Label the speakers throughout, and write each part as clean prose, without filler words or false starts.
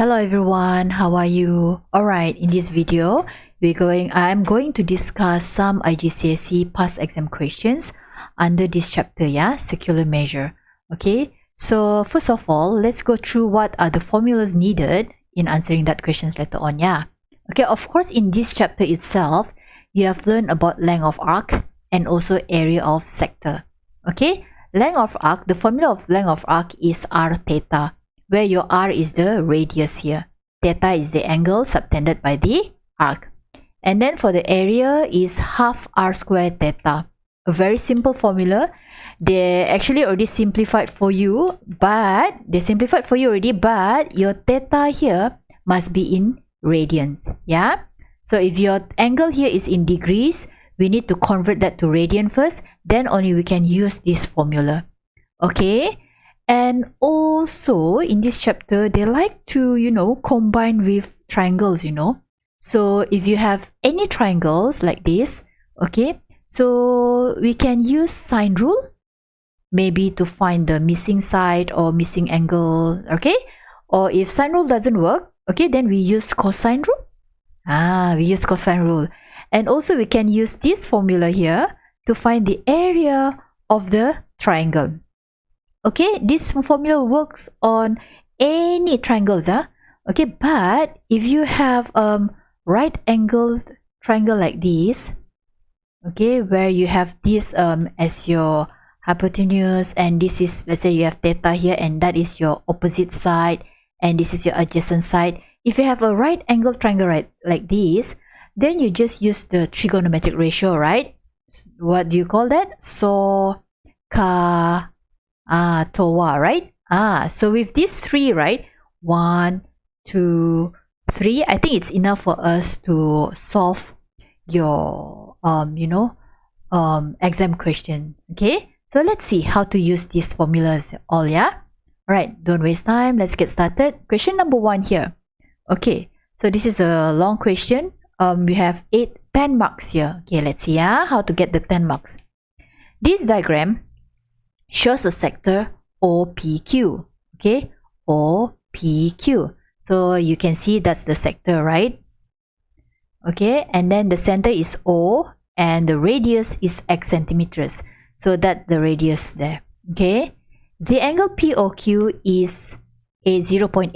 Speaker 1: Hello everyone, how are you? Alright, in this video, I'm going to discuss some IGCSE past exam questions under this chapter, circular measure. Okay, so first of all, let's go through what are the formulas needed in answering that questions later on, Okay, of course, in this chapter itself, you have learned about length of arc and also area of sector. Okay, length of arc, the formula of length of arc is r theta, where your r is the radius here. Theta is the angle subtended by the arc. And then for the area is half r squared theta. A very simple formula. They actually already simplified for you, but your theta here must be in radians. So if your angle here is in degrees, we need to convert that to radian first, then only we can use this formula. Okay, and also in this chapter they like to combine with triangles. So if you have any triangles like this, okay, so we can use sine rule maybe to find the missing side or missing angle. Okay, or if sine rule doesn't work, okay, then we use cosine rule. We use cosine rule. And also we can use this formula here to find the area of the triangle. Okay, this formula works on any triangles, okay, but if you have right angled triangle like this, okay, where you have this as your hypotenuse, and this is, let's say you have theta here, and that is your opposite side, and this is your adjacent side. If you have a right angle triangle like this, then you just use the trigonometric ratio, right? What do you call that? So ka towa, right? So with these three, right, 1, 2, 3, I think it's enough for us to solve your exam question. Okay, so let's see how to use these formulas all. All right, don't waste time, let's get started. Question number 1 here. Okay, so this is a long question. We have 10 marks here. Okay, let's see how to get the 10 marks. This diagram shows a sector OPQ. Okay, OPQ. So you can see that's the sector, right? Okay, and then the center is O and the radius is x centimeters. So that's the radius there. Okay, the angle POQ is a 0.8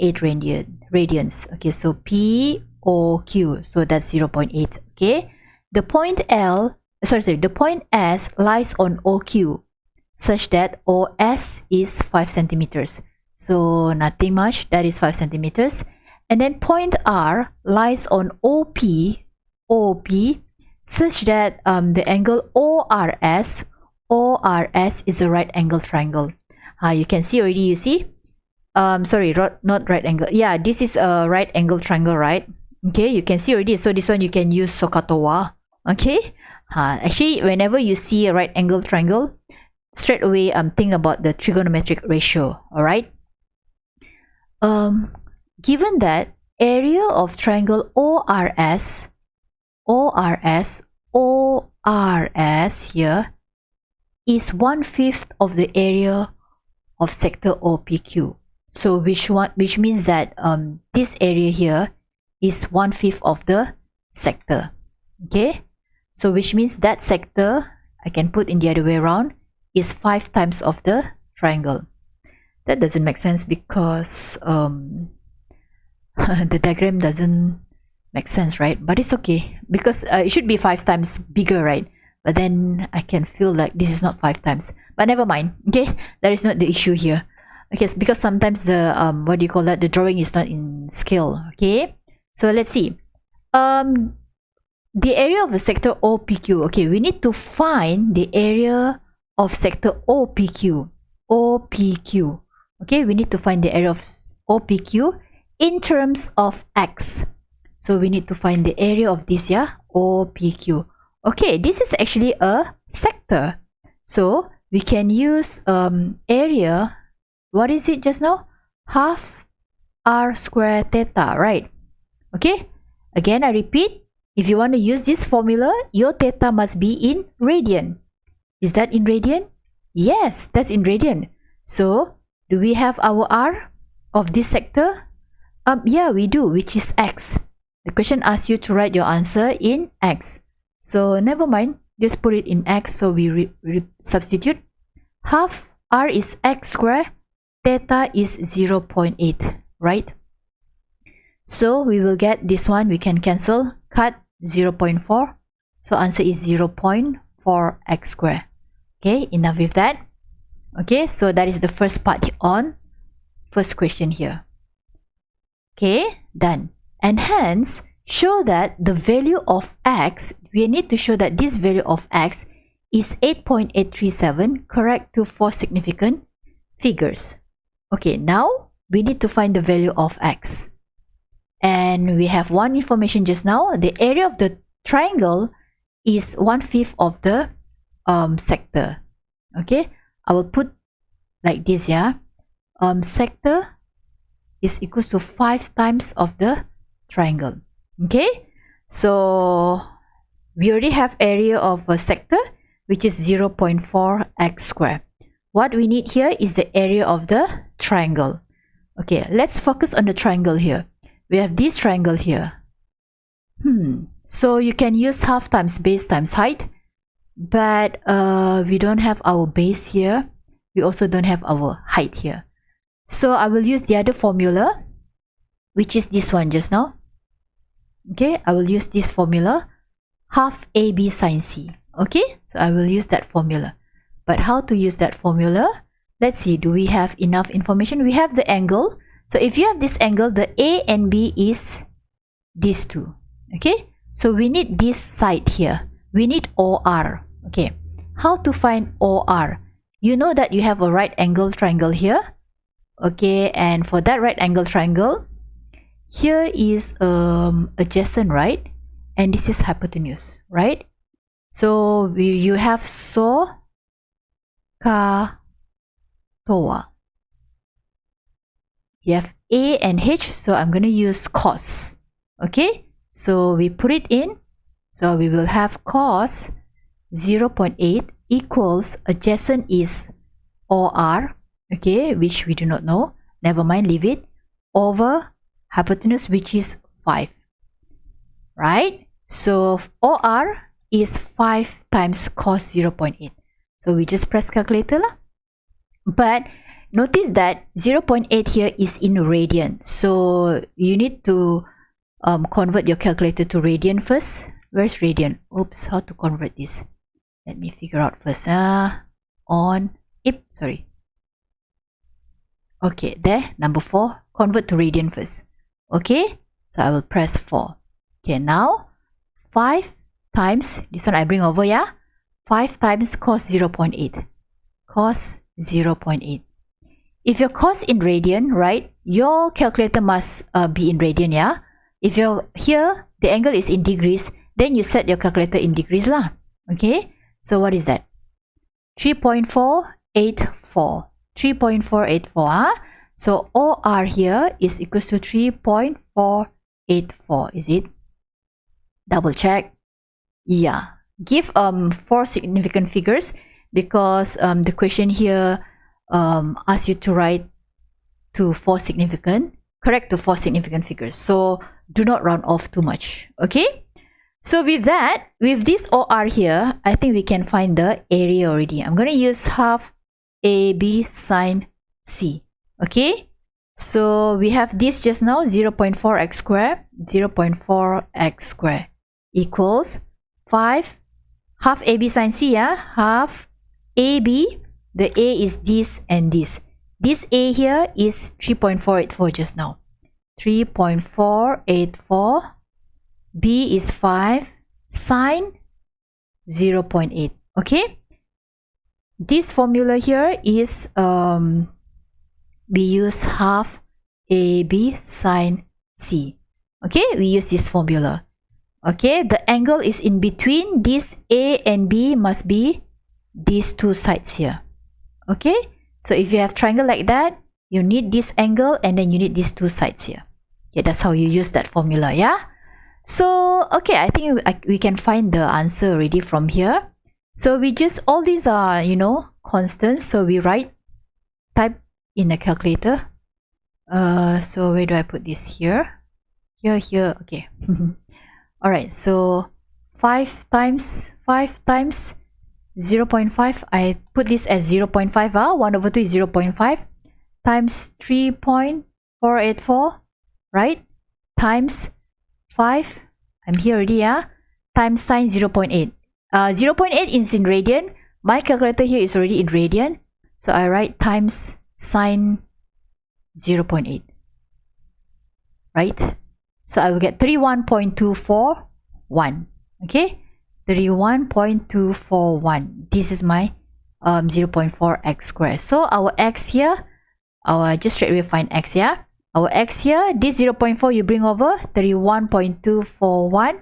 Speaker 1: radians. Okay, so POQ, so that's 0.8. Okay, the point the point S lies on OQ such that OS is 5 centimeters. So nothing much, that is 5 centimeters. And then point R lies on OP such that the angle ORS is a right angle triangle. You can see already, you see, sorry, not right angle, this is a right angle triangle, right? Okay, you can see already. So this one you can use SOHCAHTOA. Okay, actually whenever you see a right angle triangle, straight away think about the trigonometric ratio. All right, given that area of triangle ORS here is 1/5 of the area of sector OPQ. So which means that this area here is 1/5 of the sector. Okay, so which means that sector, I can put in the other way around, is 5 times of the triangle. That doesn't make sense because the diagram doesn't make sense, right? But it's okay because it should be 5 times bigger, right? But then I can feel like this is not 5 times, but never mind. Okay, that is not the issue here. Okay, because sometimes the the drawing is not in scale. Okay, so let's see. The area of the sector OPQ. Okay, we need to find the area of sector OPQ. Okay, we need to find the area of OPQ in terms of x. So we need to find the area of this, OPQ. Okay, this is actually a sector, so we can use area. What is it just now? Half r squared theta, right? Okay, again I repeat, if you want to use this formula, your theta must be in radian. Is that in radian? Yes, that's in radian. So do we have our r of this sector? Yeah, we do, which is x. The question asks you to write your answer in x. So never mind, just put it in x. So we substitute. Half r is x squared, theta is 0.8, right? So we will get this one, we can cancel, cut 0.4. So answer is 0.4 x squared. Okay, enough with that. Okay, so that is the first part on first question here. Okay, done. And hence, show that the value of x, we need to show that this value of x is 8.837, correct to 4 significant figures. Okay, now we need to find the value of x. And we have one information just now. The area of the triangle is 1/5 of the sector. Okay, I will put like this, yeah. Sector is equals to 5 times of the triangle. Okay, so we already have area of a sector, which is 0.4 x squared. What we need here is the area of the triangle. Okay, let's focus on the triangle here. We have this triangle here. So you can use half times base times height, but we don't have our base here. We also don't have our height here. So I will use the other formula, which is this one just now. Okay, I will use this formula, half AB sine C. Okay, so I will use that formula. But how to use that formula? Let's see, do we have enough information? We have the angle. So if you have this angle, the A and B is these two. Okay, so we need this side here. We need OR. Okay, how to find OR? You know that you have a right angle triangle here. Okay, and for that right angle triangle, here is adjacent, right? And this is hypotenuse, right? So you have SOH, CA, TOA. You have A and H, so I'm going to use cos. Okay, so we put it in. So we will have cos 0.8 equals adjacent is OR, okay, which we do not know. Never mind, leave it, over hypotenuse, which is 5. Right? So OR is 5 times cos 0.8. So we just press calculator lah. But notice that 0.8 here is in radian. So you need to convert your calculator to radian first. Where's radian? Oops, how to convert this? Let me figure out first. Sorry. Okay, there, number 4. Convert to radian first. Okay, so I will press 4. Okay, now 5 times, this one I bring over, yeah? 5 times cos 0.8. Cos 0.8. If your cos in radian, right, your calculator must be in radian, yeah? If you're here, the angle is in degrees, then you set your calculator in degrees lah. Okay, so what is that? 3.484. 3.484, huh? So OR here is equals to 3.484, is it? Double check. Yeah, give 4 significant figures, because the question here asks you to write to 4 significant, correct to 4 significant figures. So do not round off too much. Okay, so with that, with this OR here, I think we can find the area already. I'm going to use half AB sine C. Okay, so we have this just now, 0.4 x squared. 0.4 x squared equals 5 half AB sine C, yeah? Half AB, the A is this and this. This A here is 3.484 just now. 3.484. B is 5 sine 0.8. Okay, this formula here is we use half AB sine C. Okay, we use this formula. Okay, the angle is in between this A and B, must be these two sides here. Okay, so if you have triangle like that, you need this angle and then you need these two sides here. Okay, that's how you use that formula, yeah? So, okay, I think we can find the answer already from here. So we just, all these are, you know, constants. So we type in the calculator. So where do I put this? Here, here. Okay. All right. So 5 times 0.5. I put this as 0.5. 1/2 is 0.5 times 3.484, right? Times 5. I'm here already. Times sine 0.8. 0.8 is in radian. My calculator here is already in radian, so I write times sine 0.8, right? So I will get 31.241. Okay, 31.241. This is my 0.4x squared. So our x here, just straight away find x here. Our x here, this 0.4 you bring over 31.241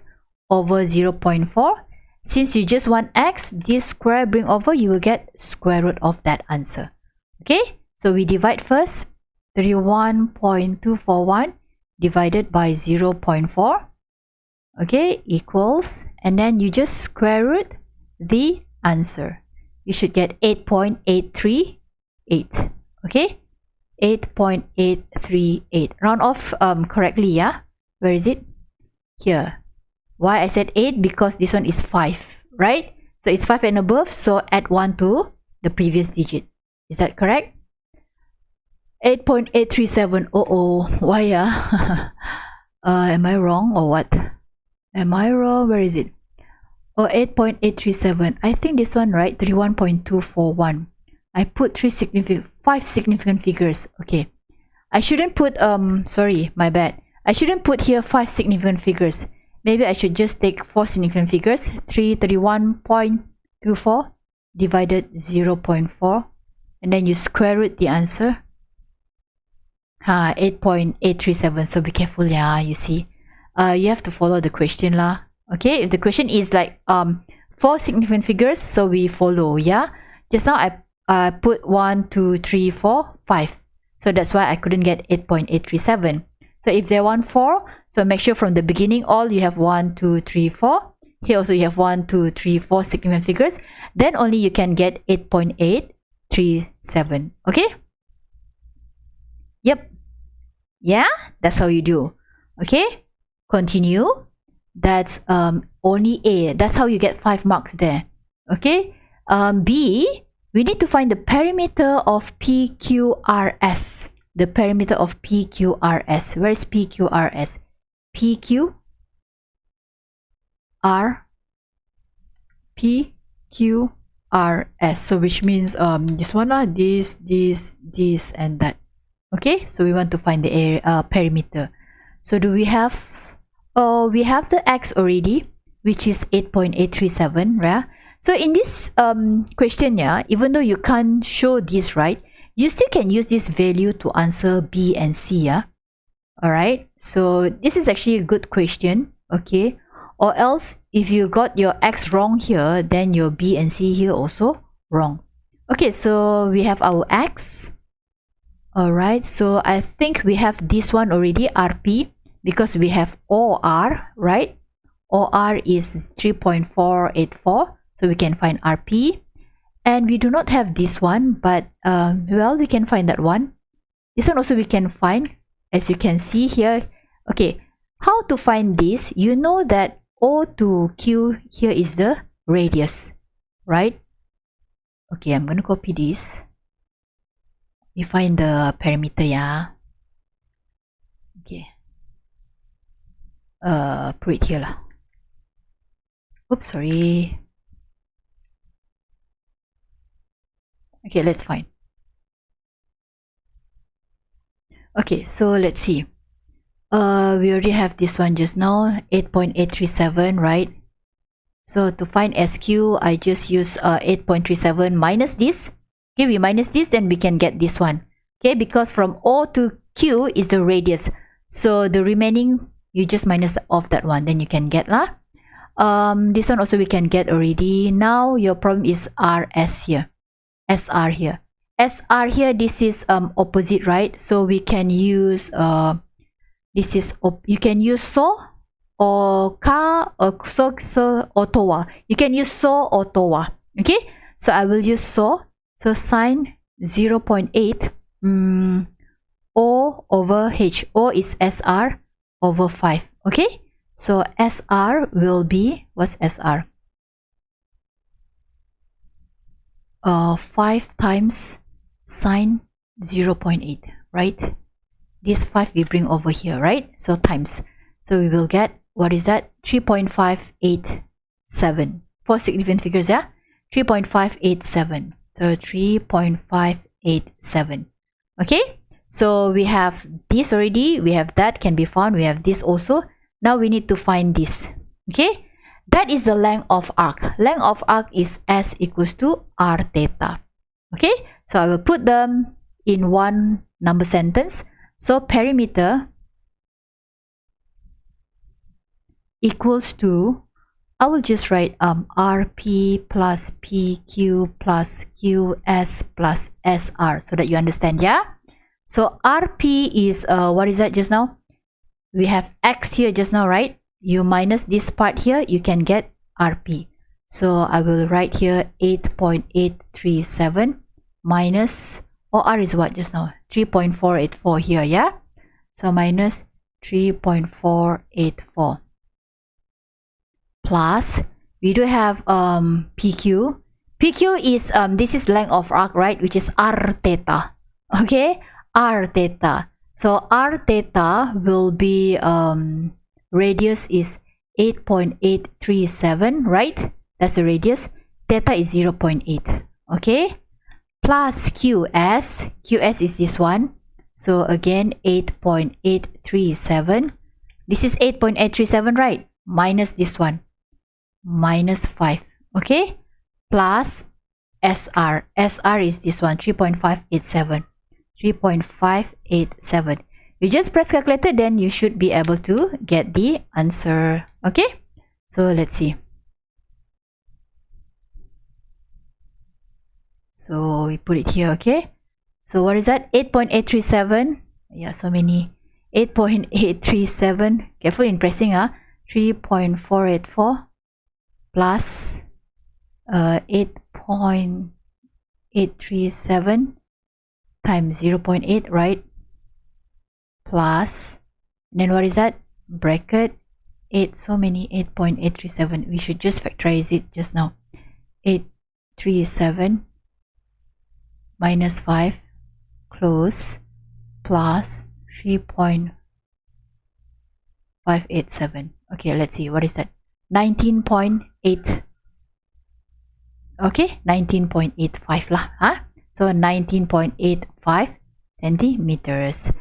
Speaker 1: over 0.4. Since you just want x, this square bring over, you will get square root of that answer. Okay, so we divide first. 31.241 divided by 0.4, okay, equals, and then you just square root the answer. You should get 8.838. Okay, 8.838. Round off correctly. Yeah, where is it? Here. Why I said 8? Because this one is 5, right? So it's 5 and above, so add 1 to the previous digit. Is that correct? 8.837. Oh, why? Am I wrong or what? Am I wrong? Where is it? Oh, 8.837. I think this one, right? 31.241. I put 5 significant figures. Okay, I shouldn't put sorry, my bad. I shouldn't put here 5 significant figures. Maybe I should just take 4 significant figures. 331.24 divided 0.4, and then you square root the answer. 8.837. So be careful, yeah. You see, you have to follow the question lah. Okay, if the question is like 4 significant figures, so we follow. Yeah, just now I put 1, 2, 3, 4, 5. So that's why I couldn't get 8.837. So if they want 4, so make sure from the beginning all you have 1, 2, 3, 4. Here also you have 1, 2, 3, 4 significant figures. Then only you can get 8.837. Okay. Yep. Yeah, that's how you do. Okay, continue. That's only A. That's how you get 5 marks there. Okay. B, we need to find the perimeter of PQRS. The perimeter of PQRS. Where is PQRS? PQR PQRS. So which means this one this and that. Okay, so we want to find the area perimeter. So do we have we have the x already, which is 8.837, right? So in this question, yeah, even though you can't show this, right, you still can use this value to answer B and C. Yeah, all right, so this is actually a good question. Okay, or else if you got your x wrong here, then your B and C here also wrong. Okay, so we have our x. All right, so I think we have this one already, RP, because we have OR, right? OR is 3.484, so we can find RP. And we do not have this one, but well, we can find that one. This one also we can find, as you can see here. Okay, how to find this? You know that O to Q here is the radius, right? Okay, I'm going to copy this. We find the perimeter, yeah. Okay. Put it here lah. Oops, sorry. Okay, let's find. Okay, so let's see. We already have this one just now, 8.837, right? So to find SQ, I just use 8.37 minus this. Okay, we minus this, then we can get this one. Okay, because from O to Q is the radius. So the remaining, you just minus off that one, then you can get lah. This one also we can get already. Now your problem is RS here. SR here. SR here, this is opposite, right? So we can use this is you can use so or ka or so or towa. You can use so or towa. Okay, so I will use so. So sine 0.8 O over H. O is SR over 5. Okay, so SR will be, what's SR? 5 times sine 0.8, right? This 5 we bring over here, right? So times. So we will get, what is that? 3.587. 4 significant figures, yeah? 3.587. So 3.587. Okay? So we have this already. We have that can be found. We have this also. Now we need to find this. Okay? That is the length of arc. Length of arc is S equals to R theta. Okay? So I will put them in one number sentence. So perimeter equals to, I will just write RP plus PQ plus QS plus SR so that you understand, yeah? So RP is, what is that just now? We have X here just now, right? You minus this part here, you can get RP. So I will write here 8.837 minus, R is what just now? 3.484 here, yeah? So minus 3.484 plus, we do have PQ. PQ is, this is length of arc, right? Which is R theta. Okay? R theta. So R theta will be, radius is 8.837, right? That's the radius. Theta is 0.8. Okay? Plus QS. QS is this one. So again, 8.837. This is 8.837, right? Minus this one. Minus 5. Okay? Plus SR. SR is this one. 3.587. 3.587. You just press calculator, then you should be able to get the answer. Okay? So let's see. So we put it here, okay? So what is that? 8.837. Yeah, so many. 8.837. Careful in pressing, 3.484 plus 8.837 times 0.8, right? Plus, then what is that? Bracket 8, so many, 8.837. We should just factorize it just now. 837 minus 5 close plus 3.587. Okay, let's see, what is that? 19.8. Okay, 19.85 lah, so 19.85 centimeters.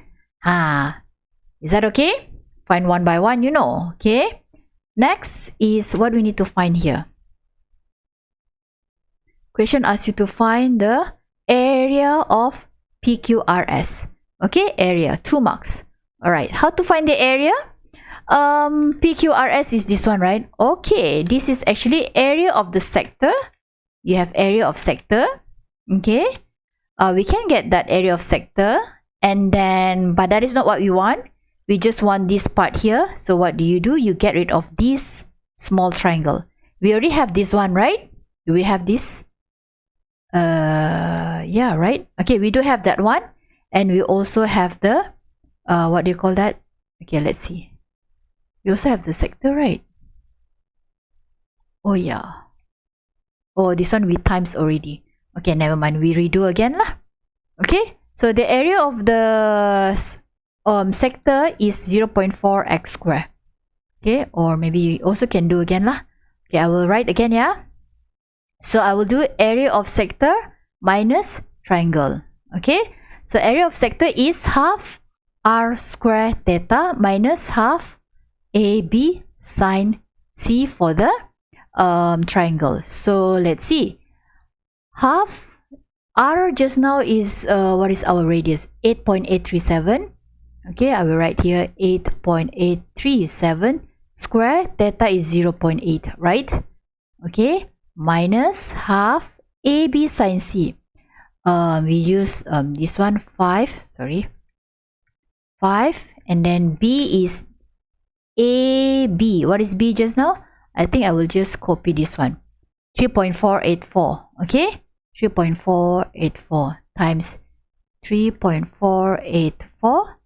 Speaker 1: Is that okay? Find one by one, you know. Okay, next is what we need to find here. Question asks you to find the area of PQRS. Okay, area, 2 marks. All right, how to find the area? PQRS is this one, right? Okay, this is actually area of the sector. You have area of sector. Okay, we can get that area of sector, and then, but that is not what we want. We just want this part here. So what do? You get rid of this small triangle. We already have this one, right? Do we have this? Yeah, right? Okay, we do have that one, and we also have the what do you call that? Okay, let's see. We also have the sector, right? Oh yeah. Oh, this one we times already. Okay, never mind. We redo again lah. Okay, so the area of the sector is 0.4 x square. Okay, or maybe you also can do again lah. Okay, I will write again, yeah. So I will do area of sector minus triangle. Okay, so area of sector is half r square theta minus half AB sine C for the triangle. So let's see. Half r just now is what is our radius? 8.837. Okay, I will write here 8.837 square. Theta is 0.8, right? Okay, minus half AB sine C. We use this one 5. Sorry, 5, and then B is AB. What is B just now? I think I will just copy this one. 3.484. Okay, 3.484 times 3.484.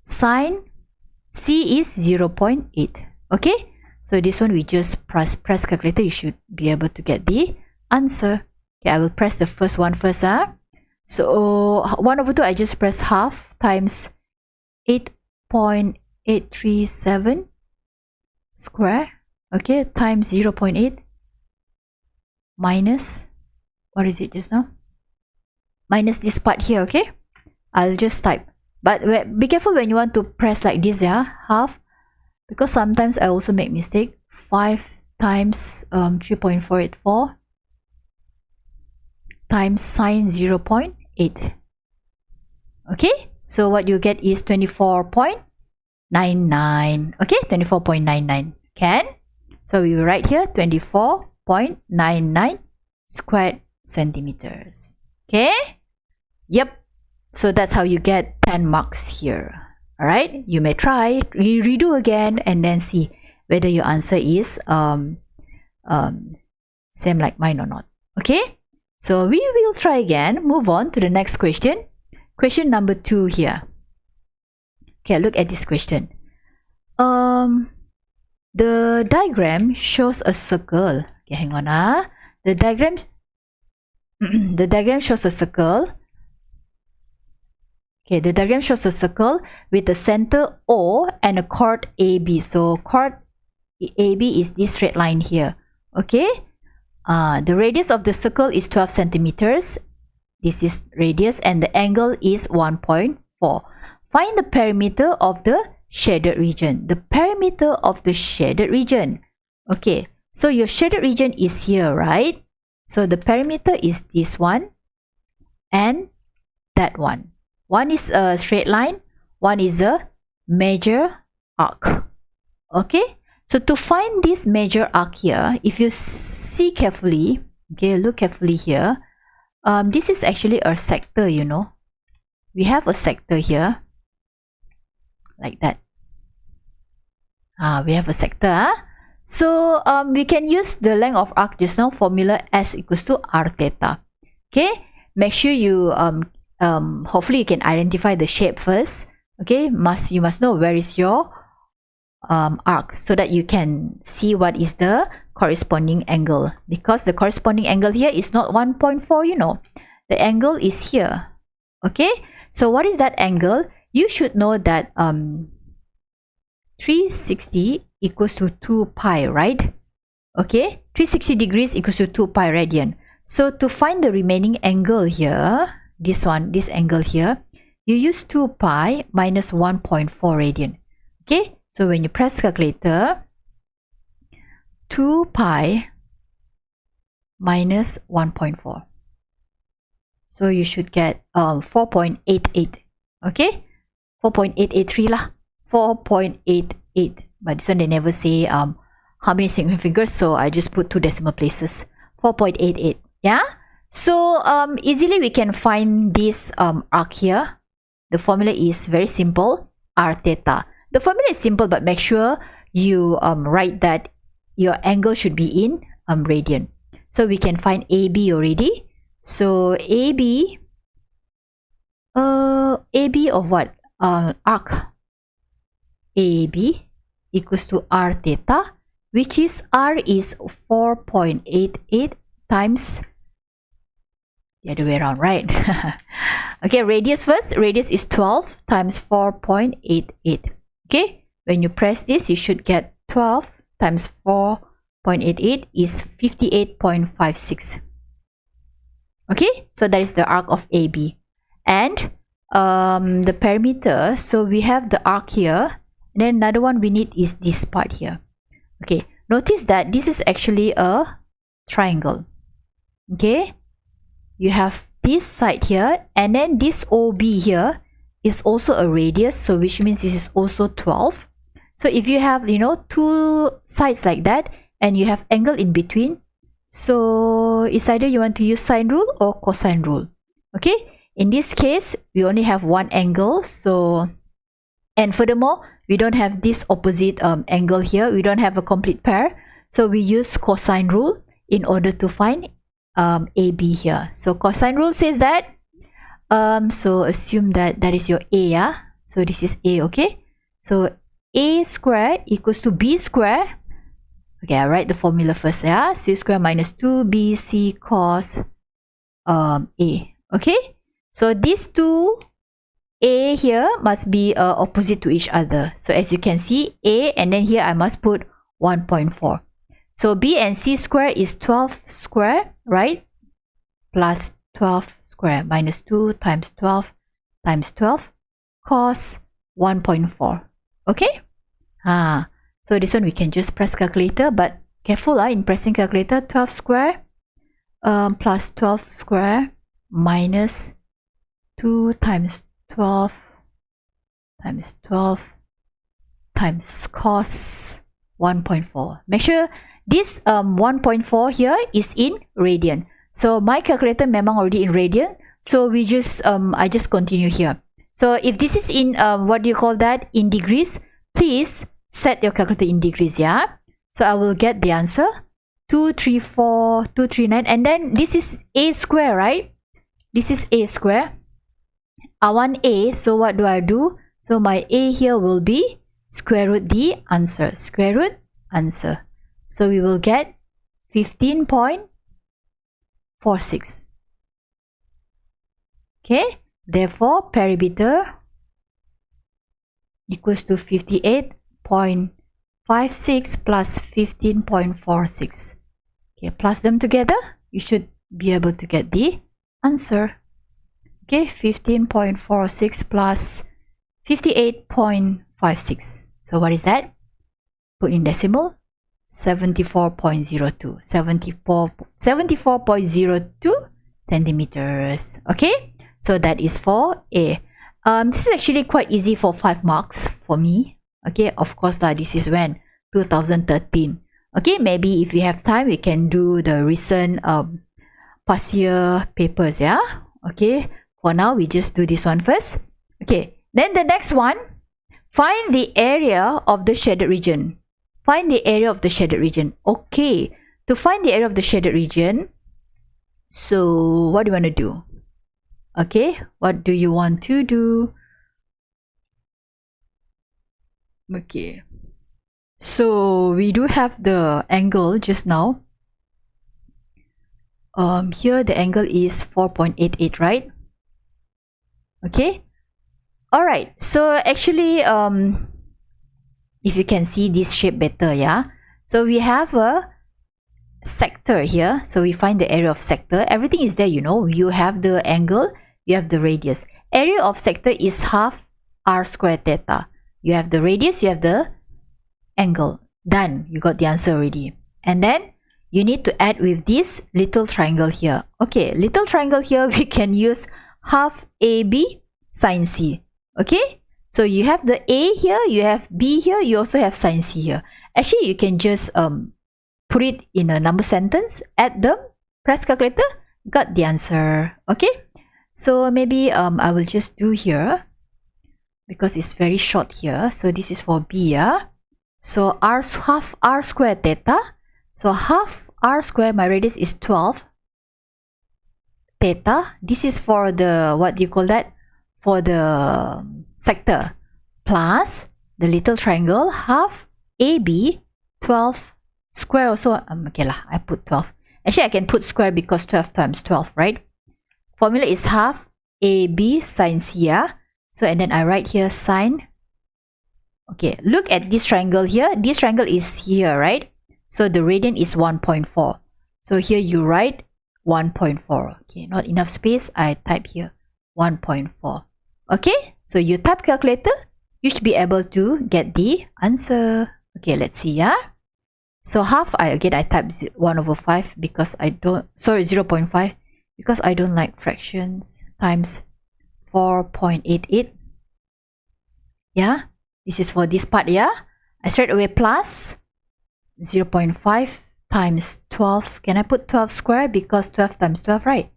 Speaker 1: Sine C is 0.8. Okay, so this one we just press calculator. You should be able to get the answer. Okay, I will press the first one first. So 1/2 I just press half times 8.837 square. Okay, times 0.8 minus, what is it just now? Minus this part here. Okay, I'll just type. But be careful when you want to press like this, half, because sometimes I also make mistake. 5 times 3.484 times sine 0.8. Okay, so what you get is 24.99. Okay, 24.99. Can? So we will write here 24.99 squared centimeters. Okay? Yep. So that's how you get 10 marks here. Alright, you may try, redo again, and then see whether your answer is same like mine or not. Okay, so we will try again. Move on to the next question. Question number 2 here. Okay, look at this question. The diagram shows a circle. Okay, hang on. The diagram shows a circle. Okay, the diagram shows a circle with the center O and a chord AB. So chord AB is this straight line here. Okay, the radius of the circle is 12 centimeters. This is radius, and the angle is 1.4. Find the perimeter of the shaded region. The perimeter of the shaded region. Okay, so your shaded region is here, right? So the perimeter is this one and that one. One is a straight line, one is a major arc. Okay, so to find this major arc here, if you see carefully, okay, look carefully here, this is actually a sector, you know. We have a sector here, like that. We have a sector. So we can use the length of arc just now, formula S equals to R theta. Okay, make sure you hopefully you can identify the shape first. Okay, you must know where is your arc, so that you can see what is the corresponding angle, because the corresponding angle here is not 1.4, you know, the angle is here. Okay, so what is that angle? You should know that 360 equals to 2 pi, right? Okay, 360 degrees equals to 2 pi radian. So to find the remaining angle here, this one, this angle here, you use 2 pi minus 1.4 radian. Okay, so when you press calculator, 2 pi minus 1.4. So you should get 4.88. Okay, 4.883 lah. 4.88. But this one they never say how many single figures, so I just put 2 decimal places. 4.88. Yeah. So easily we can find this arc here. The formula is very simple, R theta. The formula is simple, but make sure you write that your angle should be in radian. So we can find AB already. So AB of what? Arc AB equals to R theta, which is R is 4.88 times the other way around, right? Okay, radius first. Radius is 12 times 4.88. Okay, when you press this, you should get 12 times 4.88 is 58.56. Okay, so that is the arc of AB. And the perimeter, so we have the arc here, and then another one we need is this part here. Okay, notice that this is actually a triangle. Okay, you have this side here, and then this OB here is also a radius, so which means this is also 12. So if you have, you know, 2 sides like that and you have angle in between, so it's either you want to use sine rule or cosine rule. Okay, in this case we only have one angle, so, and furthermore we don't have this opposite angle here, we don't have a complete pair, so we use cosine rule in order to find AB here. So cosine rule says that So assume that that is your A, yeah? So this is A, okay? So A square equals to B square. Okay, I write the formula first, yeah? C square minus 2BC cos A, okay? So these two A here must be opposite to each other. So as you can see, A, and then here I must put 1.4. So B and C square is 12 square, right? Plus 12 square minus 2 times 12 times 12 cos 1.4. Okay? So this one we can just press calculator, but careful in pressing calculator. 12 square plus 12 square minus 2 times 12 times 12 times cos 1.4. Make sure this 1.4 here is in radian. So my calculator memang already in radian. So we just I just continue here. So if this is in what do you call that, in degrees, please set your calculator in degrees, yeah? So I will get the answer 234,239, and then this is A square, right? This is A square. I want A, so what do I do? So my A here will be square root the answer, square root answer. So we will get 15.46. Okay, therefore perimeter equals to 58.56 plus 15.46. Okay, plus them together, you should be able to get the answer. Okay, 15.46 plus 58.56. So what is that? Put in decimal, 74.02. 74.02 centimeters. Okay, so that is for A. This is actually quite easy for 5 marks for me. Okay, of course this is when 2013. Okay, maybe if we have time we can do the recent past year papers, yeah? Okay, for now we just do this one first. Okay, then the next one, find the area of the shaded region. Find the area of the shaded region. Okay, to find the area of the shaded region, so what do you want to do? Okay, what do you want to do? Okay, so we do have the angle just now. Here the angle is 4.88, right? Okay, all right. So actually, if you can see this shape better, yeah. So we have a sector here. So we find the area of sector. Everything is there, you know. You have the angle, you have the radius. Area of sector is half r squared theta. You have the radius, you have the angle. Done. You got the answer already. And then you need to add with this little triangle here. Okay, little triangle here, we can use half AB sine C. Okay, so you have the A here, you have B here, you also have sine C here. Actually, you can just put it in a number sentence, add them, press calculator, got the answer. Okay, so maybe I will just do here because it's very short here. So this is for B, yeah. So half r squared theta. So half r squared, my radius is 12 theta. This is for the, what do you call that? For the sector, plus the little triangle, half AB 12 square also. Okay lah, I put 12. Actually, I can put square because 12 times 12, right? Formula is half AB sine C, yeah? So, and then I write here sine. Okay, look at this triangle here. This triangle is here, right? So the radian is 1.4. So here you write 1.4. Okay, not enough space. I type here 1.4. Okay, so you type calculator, you should be able to get the answer. Okay, let's see, yeah. So half, I type 1/5 because I don't, sorry, 0.5 because I don't like fractions, times 4.88. Yeah, this is for this part, yeah. I straight away plus 0.5 times 12. Can I put 12 square because 12 times 12, right?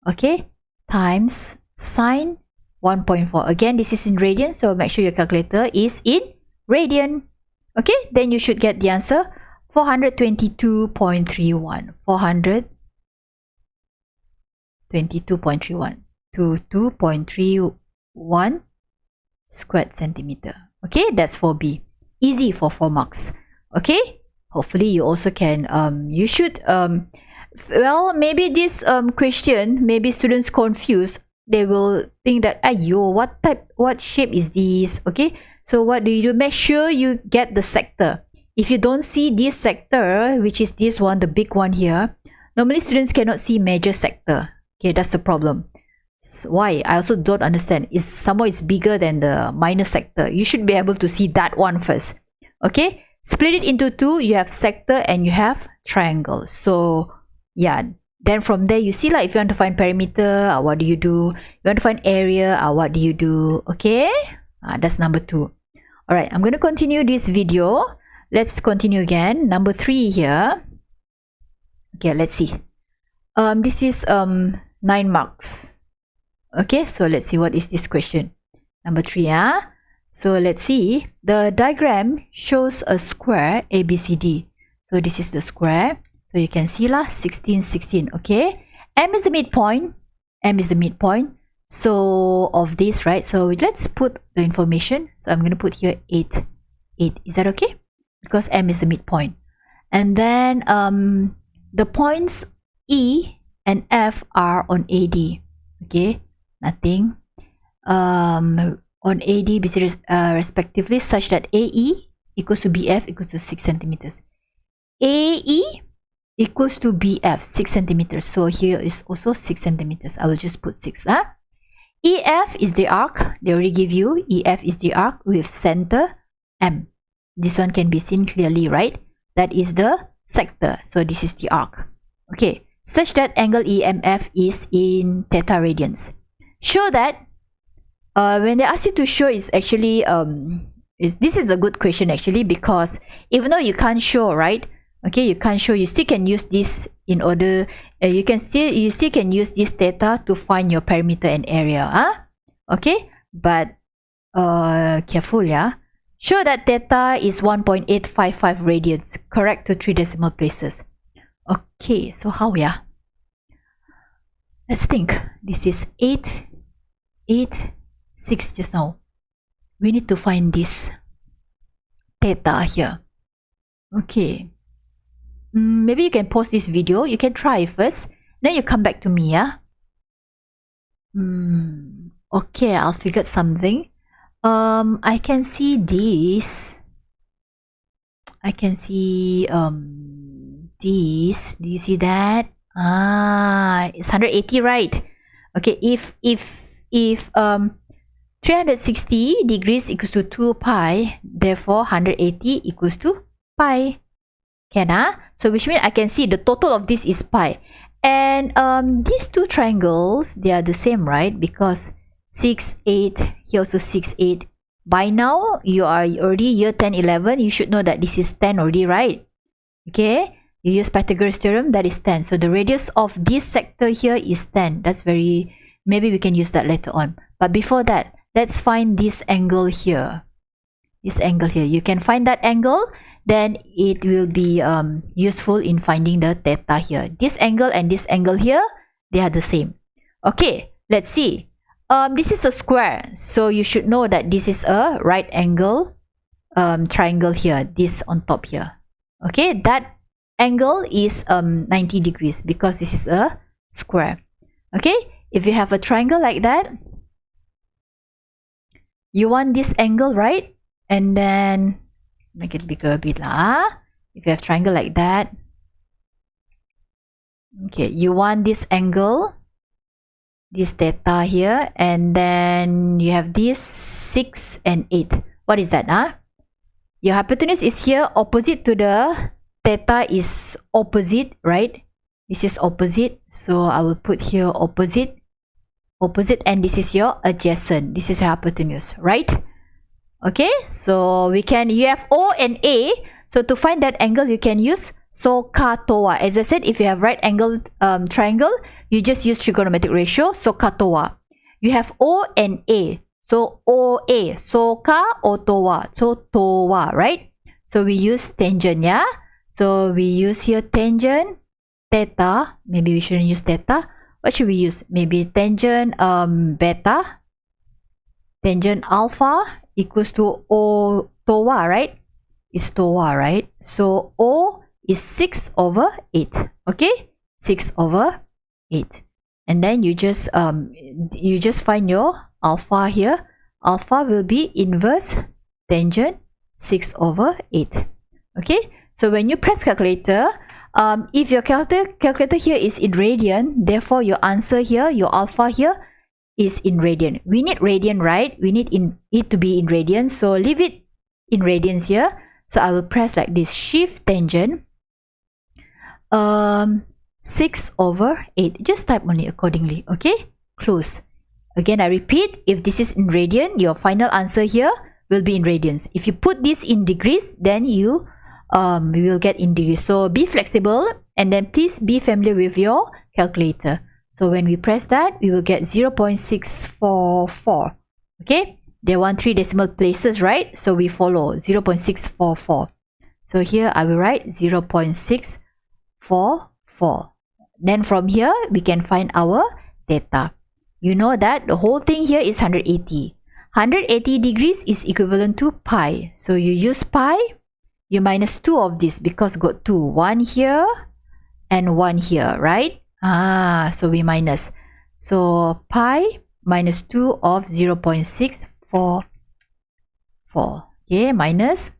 Speaker 1: Okay, times sine 1.4. Again, this is in radian, so make sure your calculator is in radian. Okay, then you should get the answer 422.31. 422.31. to 2.31 squared centimeter. Okay, that's for B. Easy for 4 marks. Okay, hopefully you also can you should well, maybe this question, maybe students confused. They will think that, ayo, what shape is this? Okay, so what do? Make sure you get the sector. If you don't see this sector, which is this one, the big one here, normally students cannot see major sector. Okay, that's the problem. So why? I also don't understand. Is somehow it's bigger than the minor sector. You should be able to see that one first. Okay, split it into two. You have sector and you have triangle. So yeah, then from there you see, like, if you want to find perimeter, what do? You want to find area, what do you do? Okay, that's number 2. All right, I'm going to continue this video. Let's continue again. Number 3 here. Okay, let's see. This is 9 marks. Okay, so let's see what is this question. Number 3, so let's see. The diagram shows a square ABCD. So this is the square. So you can see lah, 16, 16. Okay, M is the midpoint. M is the midpoint. So of this, right? So let's put the information. So I'm going to put here 8. 8. Is that okay? Because M is the midpoint. And then the points E and F are on AD. Okay, nothing. On AD, BC respectively, such that AE equals to BF equals to 6 centimeters. AE equals to BF 6 centimeters. So here is also 6 centimeters. I will just put 6. EF is the arc. They already give you. EF is the arc with center M. This one can be seen clearly, right? That is the sector. So this is the arc. Okay, such that angle EMF is in theta radians. Show that when they ask you to show, is actually this is a good question actually, because even though you can't show, right? Okay, you can't show, you still can use this in order, you still can use this theta to find your perimeter and area. Okay, but careful, yeah. Show that theta is 1.855 radians, correct to 3 decimal places. Okay, so how, yeah? Let's think. This is 8, 8, 6 just now. We need to find this theta here. Okay. Maybe you can pause this video. You can try first. Then you come back to me, yeah? Okay, I'll figure something. I can see this. I can see this. Do you see that? It's 180, right? Okay, if 360 degrees equals to 2 pi, therefore 180 equals to pi. Can, so which means I can see the total of this is pi. And these two triangles, they are the same, right? Because 6, 8, here also 6, 8. By now, you are already year 10, 11. You should know that this is 10 already, right? Okay, you use Pythagoras theorem, that is 10. So the radius of this sector here is 10. That's very, maybe we can use that later on. But before that, let's find this angle here. This angle here. You can find that angle, then it will be useful in finding the theta here. This angle and this angle here, they are the same. Okay, let's see. This is a square, so you should know that this is a right angle triangle here, this on top here. Okay, that angle is 90 degrees because this is a square. Okay, if you have a triangle like that, you want this angle, right? And then make it bigger a bit lah. If you have triangle like that, okay, you want this angle, this theta here, and then you have this 6 and 8. What is that? Your hypotenuse is here, opposite to the theta is opposite, right? This is opposite, so I will put here opposite, opposite, and this is your adjacent. This is your hypotenuse, right? Okay, so we can, you have O and A, so to find that angle you can use SOHCAHTOA. As I said, if you have right angle triangle, you just use trigonometric ratio, SOHCAHTOA. You have O and A, so OA, SOHCA or TOA, so TOA, right? So we use tangent, yeah? So we use here tangent, theta, maybe we shouldn't use theta, What should we use? Maybe tangent beta, tangent alpha equals to O TOA, right? Is TOA, right? So O is 6 over 8. Okay, 6 over 8. And then you just find your alpha here. Alpha will be inverse tangent 6 over 8. Okay, so when you press calculator, if your calculator here is in radian, therefore your answer here, your alpha here is in radian. We need radian, right? We need it to be in radian, so leave it in radians here. So I will press like this, shift tangent 6 over 8. Just type only accordingly. Okay, close. Again, I repeat, if this is in radian, your final answer here will be in radians. If you put this in degrees, then you will get in degrees. So be flexible, and then please be familiar with your calculator. So when we press that, we will get 0.644. Okay, they want 3 decimal places, right? So we follow 0.644. So here I will write 0.644. Then from here we can find our theta. You know that the whole thing here is 180. 180 degrees is equivalent to pi. So you use pi, you minus 2 of this because got 2. 1 here and 1 here, right? So we minus. So pi minus 2 of 0.644. Okay, minus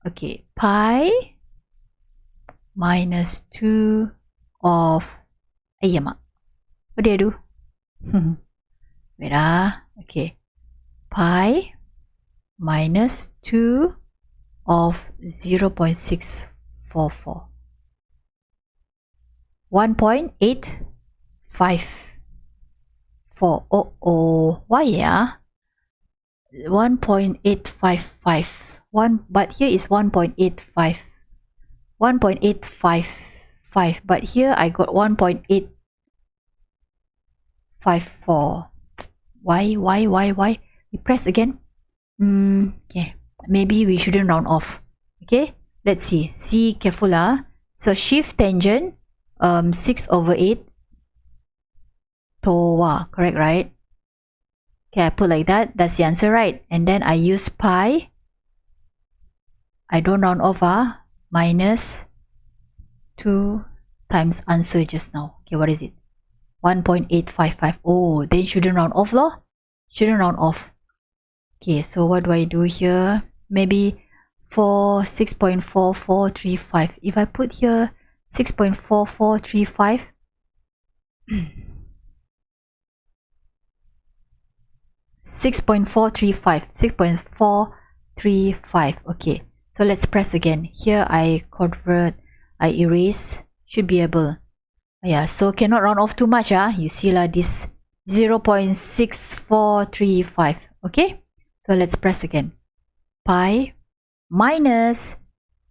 Speaker 1: okay, pi minus 2 of what do I do? Wait, okay, pi minus 2 of 0.644. 1.854. Why 1.855. But here is 1.85. 1.855, but here I got 1.854. Why? We press again. Okay, maybe we shouldn't round off. Okay, let's see careful. So shift tangent 6 over 8 TOA, correct, right? Okay, I put like that. That's the answer, right? And then I use pi. I don't round off. Minus 2 times answer just now. Okay, what is it? 1.855. Oh, then shouldn't round off, lor. Shouldn't round off. Okay, so what do I do here? Maybe for 6.4435. If I put here 6.4435. 6.435. Okay, so let's press again. Here I convert, I erase, should be able. Yeah, so cannot round off too much. You see this 0.6435. Okay, so let's press again. Pi minus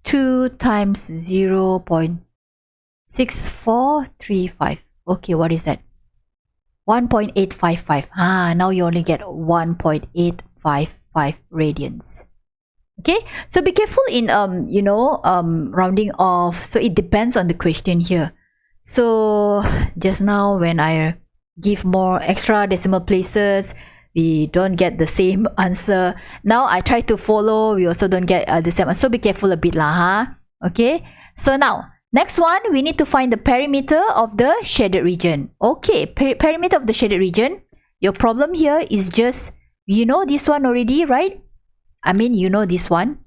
Speaker 1: 2 times 0.6435. Okay, what is that? 1.855. Now you only get 1.855 radians. Okay, so be careful in rounding off. So it depends on the question here. So just now when I give more extra decimal places, we don't get the same answer. Now I try to follow, we also don't get the same answer. So be careful a bit lah. Okay, so now next one, we need to find the perimeter of the shaded region. Okay, perimeter of the shaded region. Your problem here is just, you know this one already, right? I mean, you know this one.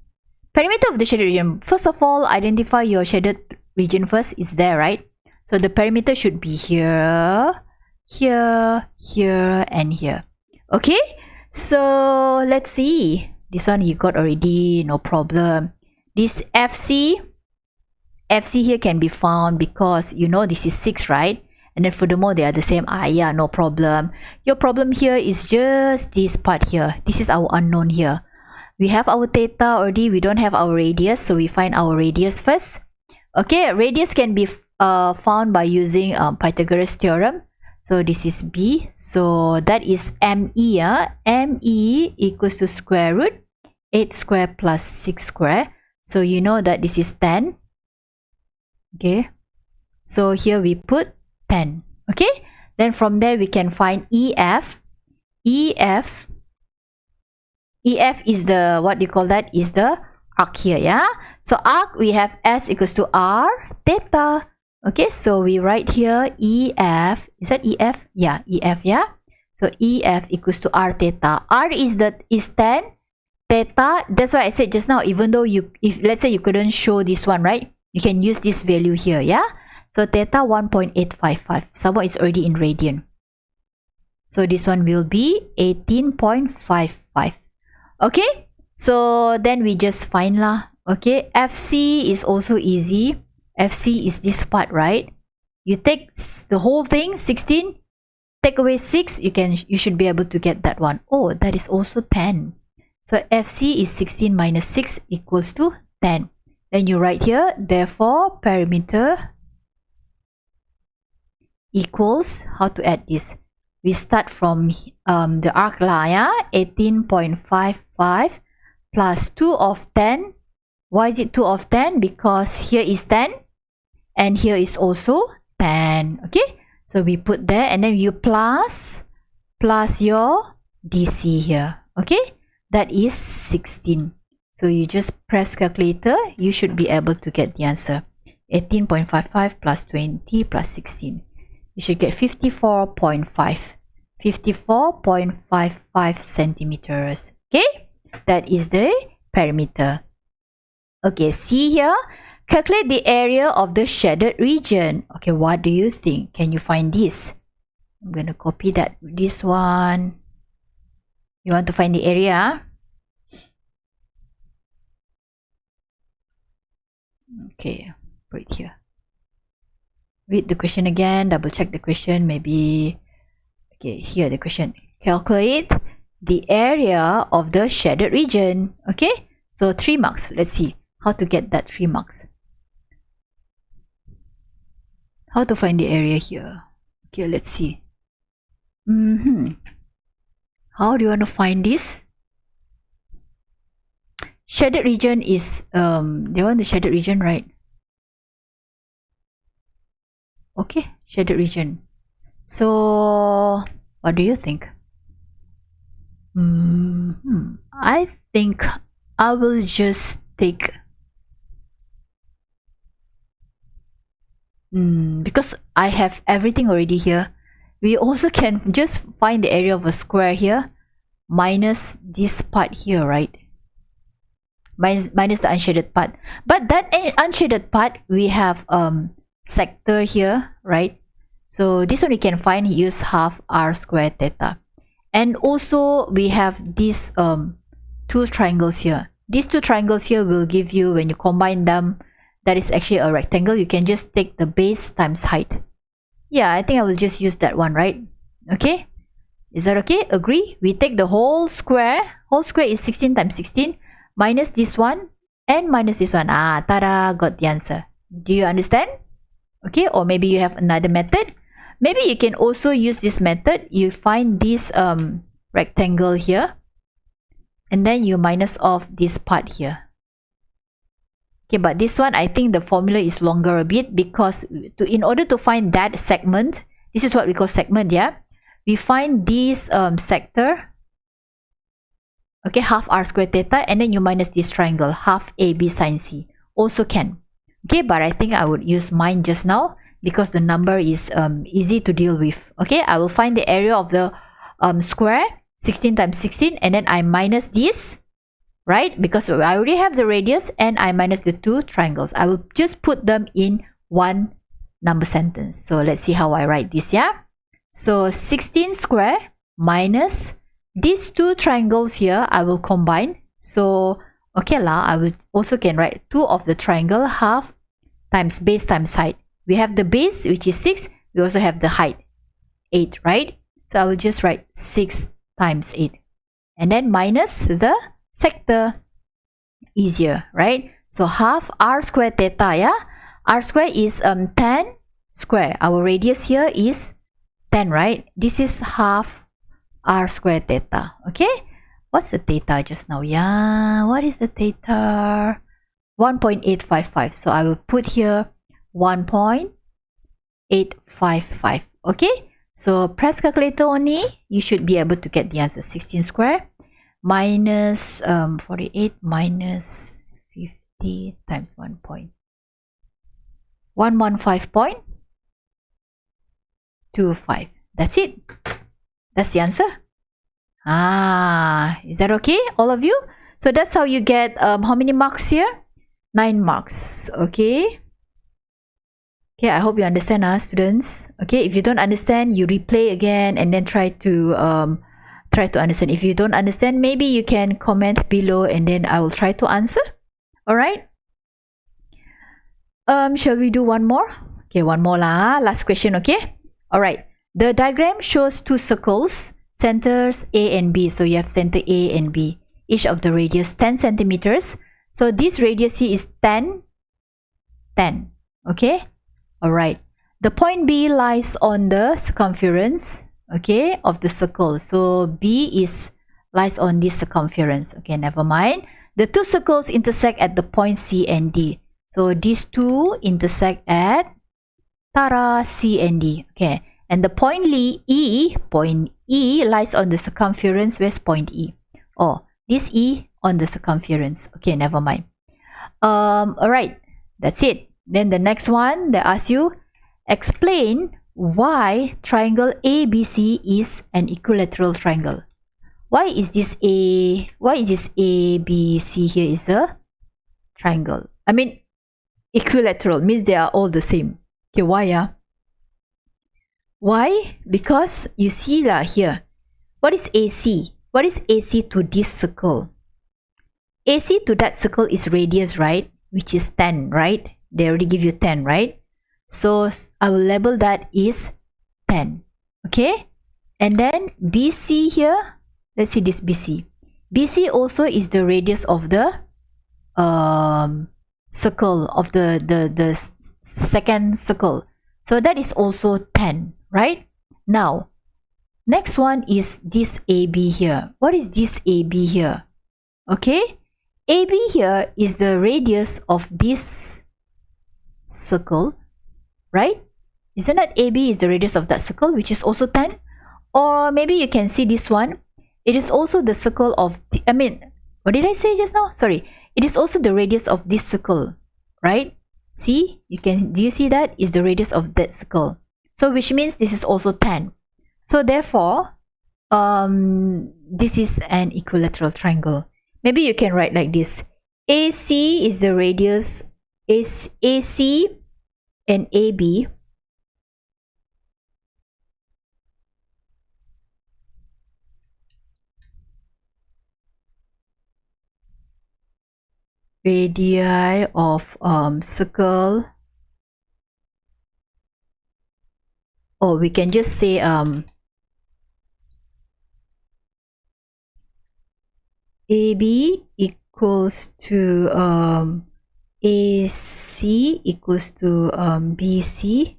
Speaker 1: Perimeter of the shaded region. First of all, identify your shaded region first. Is there, right? So the perimeter should be here, here, here, and here. Okay, so let's see. This one you got already, no problem. This FC here can be found because you know this is 6, right? And then furthermore, they are the same. Yeah, no problem. Your problem here is just this part here. This is our unknown here. We have our theta already. We don't have our radius, so we find our radius first. Okay, radius can be found by using Pythagoras theorem. So this is B. So that is ME. ME equals to square root 8 square plus 6 square. So you know that this is 10. Okay, so here we put 10. Okay, then from there we can find EF. EF is the, what do you call that, is the arc here, yeah. So arc, we have S equals to R theta. Okay, so we write here EF, is that EF? Yeah, EF, yeah. So EF equals to R theta. R is 10, theta, that's why I said just now, even though if let's say you couldn't show this one, right, you can use this value here, yeah. So theta 1.855, someone is already in radian. So this one will be 18.55. Okay, so then we just find lah. Okay, FC is also easy. FC is this part, right? You take the whole thing, 16, take away 6, you should be able to get that one. Oh, that is also 10. So FC is 16 minus 6 equals to 10. Then you write here, therefore perimeter equals, how to add this? We start from the arc lah, yeah? 18.55 plus 2 of 10. Why is it 2 of 10? Because here is 10 and here is also 10. Okay, so we put there and then you plus your DC here. Okay, that is 16. So you just press calculator, you should be able to get the answer. 18.55 plus 20 plus 16. You should get 54.5 centimeters. Okay, that is the perimeter. Okay, see here, calculate the area of the shaded region. Okay, what do you think? Can you find this? I'm going to copy this one. You want to find the area? Okay, put it here. Read the question again, double check the question, maybe. Okay, here the question. Calculate the area of the shaded region. Okay, so 3 marks. Let's see how to get that 3 marks. How to find the area here? Okay, let's see. How do you want to find this? Shaded region is, they want the shaded region, right? Okay, shaded region. So what do you think? I think I will just take because I have everything already here. We also can just find the area of a square here minus this part here, right? Minus the unshaded part. But that unshaded part, we have sector here, right? So this one we can find, use half r squared theta. And also we have these 2 triangles here. These 2 triangles here will give you, when you combine them, that is actually a rectangle. You can just take the base times height. Yeah, I think I will just use that one, right? Okay, is that okay? Agree? We take the whole square. Whole square is 16 times 16 minus this one and minus this one. Ah, tada, got the answer. Do you understand? Okay, or maybe you have another method. Maybe you can also use this method. You find this rectangle here and then you minus off this part here. Okay, but this one, I think the formula is longer a bit, because in order to find that segment, this is what we call segment, yeah? We find this sector, okay, half r squared theta, and then you minus this triangle, half AB sine C. Also can. Okay, but I think I would use mine just now because the number is easy to deal with. Okay, I will find the area of the square, 16 times 16, and then I minus this, right? Because I already have the radius, and I minus the 2 triangles. I will just put them in one number sentence. So let's see how I write this, yeah? So 16 square minus these 2 triangles here, I will combine. So okay lah, I will also can write 2 of the triangle, half times base times height. We have the base, which is 6. We also have the height, 8, right? So I will just write 6 times 8. And then minus the sector. Easier, right? So half r squared theta, yeah? R squared is 10 square. Our radius here is 10, right? This is half r squared theta. Okay, what's the theta just now? Yeah, what is the theta? 1.855. So I will put here 1.855. Okay, so press calculator only, you should be able to get the answer. 16 square minus 48 minus 50 times 115.25. That's it. That's the answer. Is that okay, all of you? So that's how you get how many marks here? 9 marks. Okay, I hope you understand, students. Okay, if you don't understand, you replay again and then try to understand. If you don't understand, maybe you can comment below and then I will try to answer. All right, shall we do one more? Okay, one more lah. Last question. Okay, all right. The diagram shows two circles, centers A and B. So you have center A and B, each of the radius 10 centimeters. So this radius here is 10. Okay, all right. The point B lies on the circumference, okay, of the circle. So B lies on this circumference. Okay, never mind. The two circles intersect at the point C and D. So these two intersect at C and D. Okay, and the point E lies on the circumference. Where's point E? Oh, this E on the circumference. Okay, never mind. All right, that's it. Then the next one, they ask you, explain why triangle ABC is an equilateral triangle. Why is this ABC here is a triangle? I mean, equilateral means they are all the same. Okay, why? Why? Because you see here, what is AC? What is AC to this circle? AC to that circle is radius, right? Which is 10, right? They already give you 10, right? So I will label that is 10. Okay? And then BC here, let's see this BC. BC also is the radius of the circle, of the second circle. So that is also 10, right? Now, next one is this AB here. What is this AB here? Okay? AB here is the radius of this circle, right? Isn't that AB is the radius of that circle, which is also 10? Or maybe you can see this one. It is also the circle of the, what did I say just now? Sorry. It is also the radius of this circle, right? See, do you see that is the radius of that circle? So which means this is also 10. So therefore, this is an equilateral triangle. Maybe you can write like this. AC is the radius, is AC and AB radii of circle, or we can just say AB equals to AC equals to BC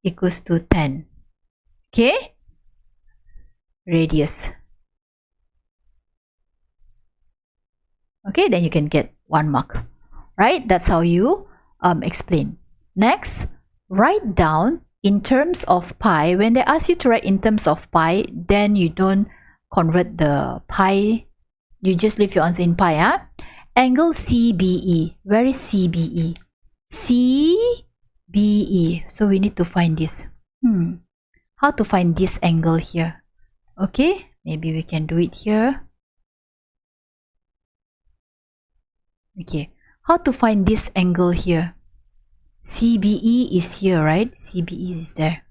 Speaker 1: equals to 10. Okay, radius. Okay, then you can get 1 mark, right? That's how you explain. Next, write down in terms of pi. When they ask you to write in terms of pi, then you don't convert the pi, you just leave your answer in pi. Angle CBE. Where is CBE? CBE. So we need to find this. How to find this angle here? Okay, maybe we can do it here. Okay, how to find this angle here? CBE is here, right? CBE is there.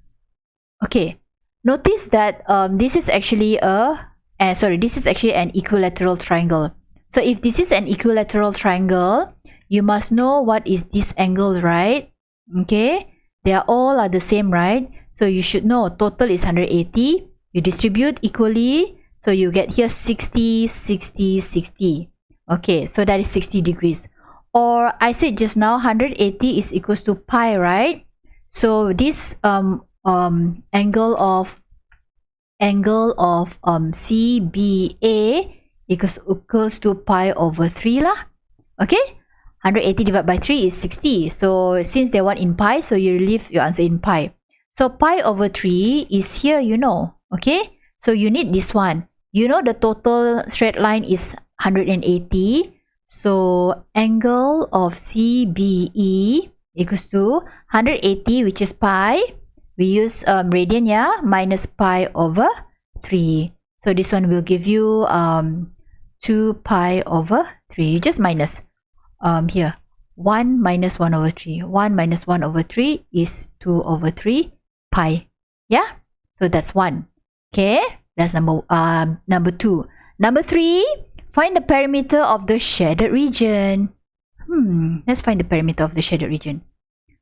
Speaker 1: Okay, notice that this is actually this is actually an equilateral triangle. So if this is an equilateral triangle, you must know what is this angle, right? Okay, they are all the same, right? So you should know total is 180. You distribute equally, so you get here 60, 60, 60. Okay, so that is 60 degrees. Or I said just now 180 is equals to pi, right? So this angle of CBA equals to pi over 3 lah. Okay, 180 divided by 3 is 60. So since they want in pi, so you leave your answer in pi. So pi over 3 is here, you know. Okay, so you need this one. You know the total straight line is 180. So angle of CBE equals to 180, which is pi. We use radian, yeah, minus pi over 3. So this one will give you 2 pi over 3. You just minus here 1 minus 1 over 3. 1 minus 1 over 3 is 2 over 3 pi. Yeah, so that's 1. Okay, that's number 2. Number 3, find the perimeter of the shaded region. Let's find the perimeter of the shaded region.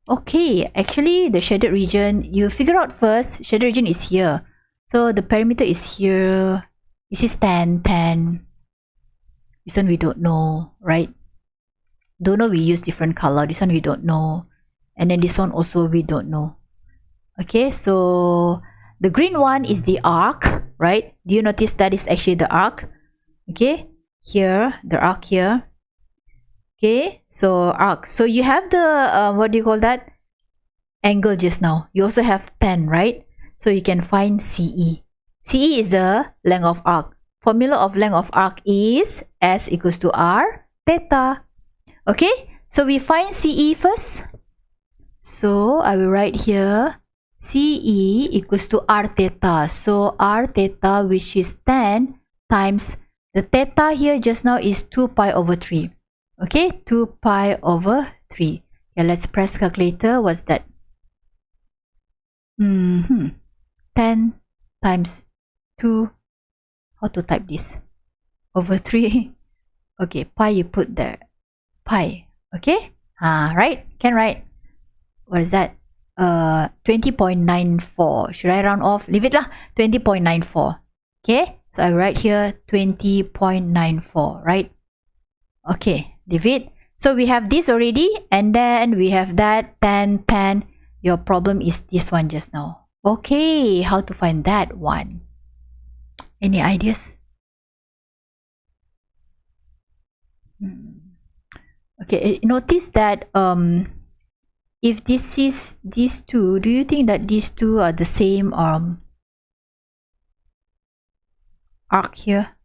Speaker 1: Okay, actually the shaded region, you figure out first, shaded region is here. So the perimeter is here. This is 10. This one we don't know, right? Don't know, we use different color. This one we don't know. And then this one also we don't know. Okay, so the green one is the arc, right? Do you notice that is actually the arc? Okay, here, the arc here. Okay, so arc. So you have the, what do you call that? Angle just now. You also have 10, right? So you can find CE. CE is the length of arc. Formula of length of arc is S equals to R theta. Okay, so we find CE first. So I will write here CE equals to R theta. So R theta, which is 10 times the theta here just now is 2 pi over 3. Okay, 2 pi over 3. Okay, let's press calculator. What's that? 10 times 2. How to type this? Over 3. Okay, pi you put there. Pi. Okay? Right? Can write. What is that? 20.94. Should I round off? Leave it lah. 20.94. Okay? So I write here 20.94, right? Okay. Leave it. So we have this already, and then we have that 10. Your problem is this one just now. Okay, how to find that one? Any ideas? Okay, notice that if this is these two, do you think that these two are the same arc here?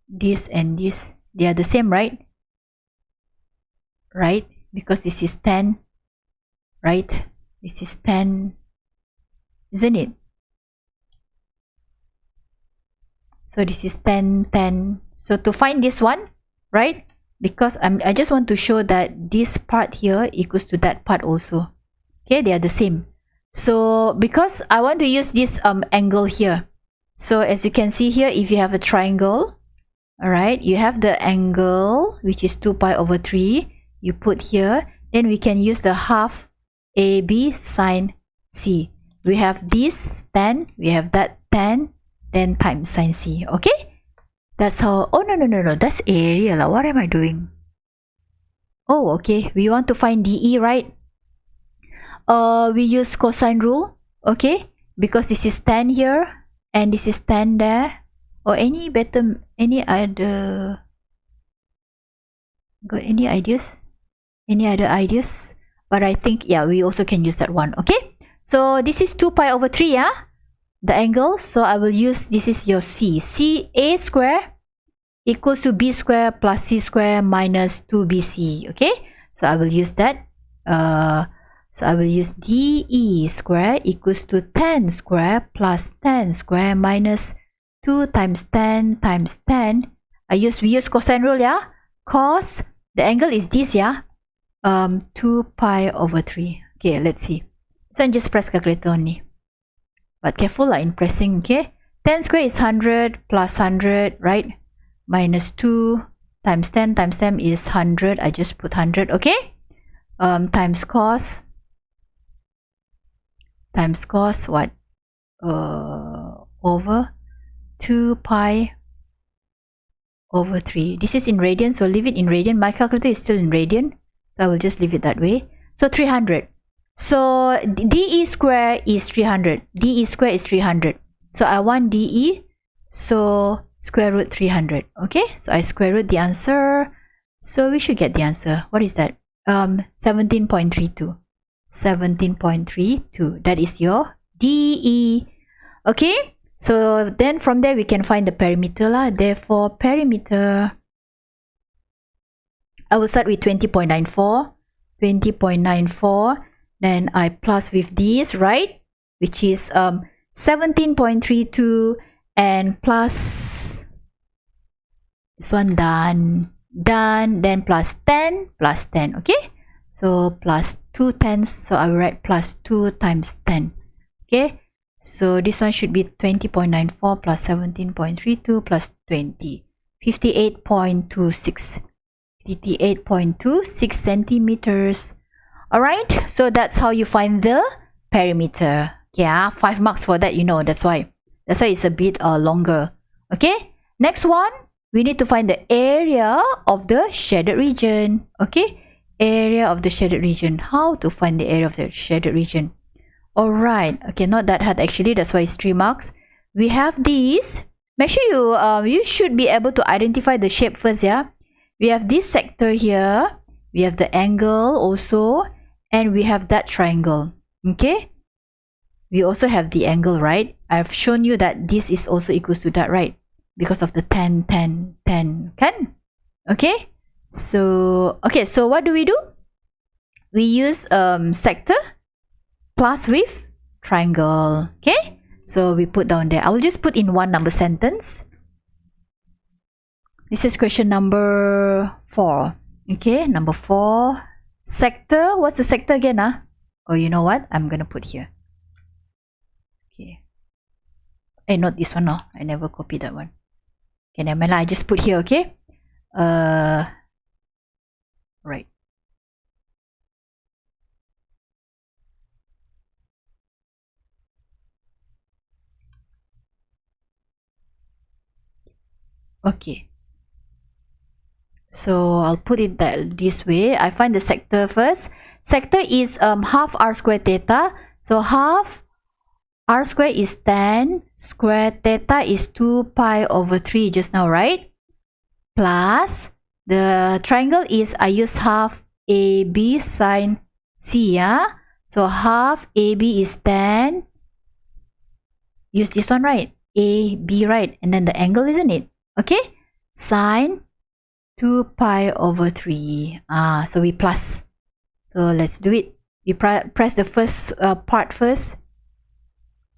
Speaker 1: This and this, they are the same, right? Right, because this is 10, right? This is 10, isn't it? So this is 10. So to find this one, right? Because I just want to show that this part here equals to that part also. Okay, they are the same. So because I want to use this angle here. So as you can see here, if you have a triangle, all right, you have the angle which is 2 pi over 3. You put here, then we can use the half AB sine C. We have this 10, we have that 10, then times sine C. Okay, that's how. Oh, no, that's area lah. What am I doing? Oh, okay, we want to find DE, right? We use cosine rule. Okay, because this is 10 here and this is 10 there. Or any other, got any ideas? Any other ideas? But I think, yeah, we also can use that one. Okay, so this is 2 pi over 3, yeah, the angle. So I will use, this is your C. A square equals to B square plus C square minus 2BC. Okay, so I will use that. So I will use DE square equals to 10 square plus 10 square minus 2 times 10 times 10. We use cosine rule, yeah. Cos, the angle is this, yeah. 2 pi over 3. Okay, let's see. So I just press calculator only. But careful lah in pressing, okay. 10 square is 100 plus 100, right? Minus 2 times 10 is 100. I just put 100, okay. Times cos. Times cos what? Over 2 pi over 3. This is in radian, so leave it in radian. My calculator is still in radian, so I will just leave it that way. So 300. So DE square is 300. DE square is 300. So I want DE, so square root 300. Okay, so I square root the answer. So we should get the answer. What is that? 17.32. 17.32. That is your DE. Okay. So then from there we can find the perimeter lah. Therefore perimeter, I will start with 20.94. 20.94. Then I plus with this, right? Which is 17.32 and plus this one, done, then plus 10, okay? So plus 2 tenths, so I will write plus 2 times 10, okay? So this one should be 20.94 plus 17.32 plus 20, 58.26, 58.26 centimeters. Alright, so that's how you find the perimeter. Yeah, 5 marks for that, you know, that's why it's a bit longer. Okay, next one, we need to find the area of the shaded region. Okay, area of the shaded region. How to find the area of the shaded region? Alright, okay, not that hard actually, that's why it's 3 marks. We have these. Make sure you should be able to identify the shape first, yeah. We have this sector here, we have the angle also, and we have that triangle. Okay, we also have the angle, right? I've shown you that this is also equals to that, right? Because of the 10, 10, 10, can? Okay, so what do? We use sector plus with triangle. Okay, so we put down there. I will just put in one number sentence. This is question number 4. Okay, number 4. Sector, what's the sector again? Oh, you know what? I'm gonna put here. Okay. Hey, not this one, no. I never copied that one. Okay, never mind. I just put here, okay? Right. Okay. So I'll put it this way. I find the sector first. Sector is half r squared theta. So half r squared is 10 squared theta is 2 pi over 3 just now, right? Plus the triangle is, I use half AB sine C, yeah? So half AB is 10. Use this one, right? AB, right? And then the angle, isn't it? Okay? Sine 2 pi over 3. So we plus. So let's do it. We press the first part first.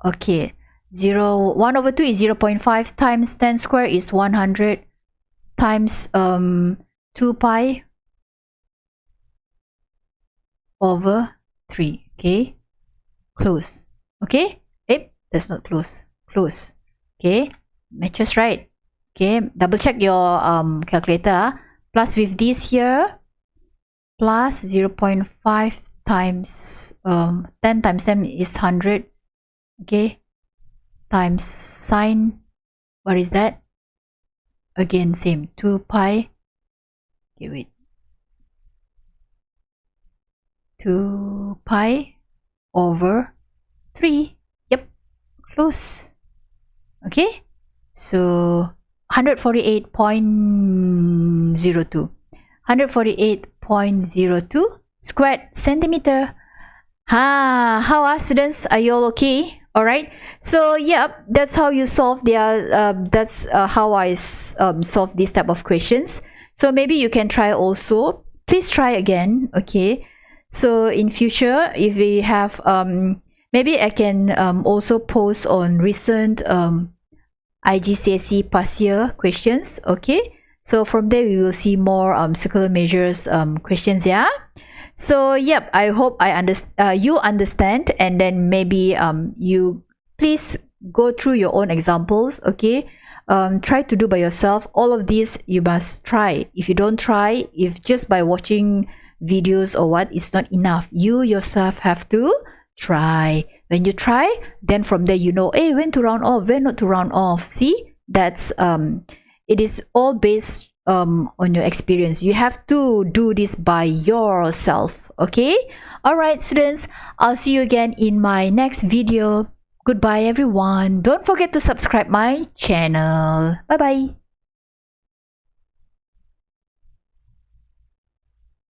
Speaker 1: Okay. 1 over 2 is 0.5 times 10 square is 100 times 2 pi over 3. Okay. Close. Okay. That's not close. Close. Okay. Matches, right? Okay, double check your calculator. Plus with this here, plus 0.5 times 10 times 10 is 100. Okay, times sine, what is that? Again, same, 2 pi. Okay, wait. 2 pi over 3. Yep, close. Okay, so 148.02. 148.02 squared centimeter. How are students? Are you all okay? All right. So yep, that's how you solve that's how I solve these type of questions. So maybe you can try also. Please try again. Okay. So in future, if we have maybe I can also post on recent IGCSE past year questions. Okay, so from there we will see more circular measures questions. Yeah, so yep, I hope you understand, and then maybe you please go through your own examples. Okay, try to do by yourself. All of these you must try. If you don't try, if just by watching videos or what, it's not enough. You yourself have to try. When you try, then from there you know, hey, when to round off, when not to round off. See, that's it is all based on your experience. You have to do this by yourself. Okay, all right, students, I'll see you again in my next video. Goodbye everyone. Don't forget to subscribe my channel. Bye bye.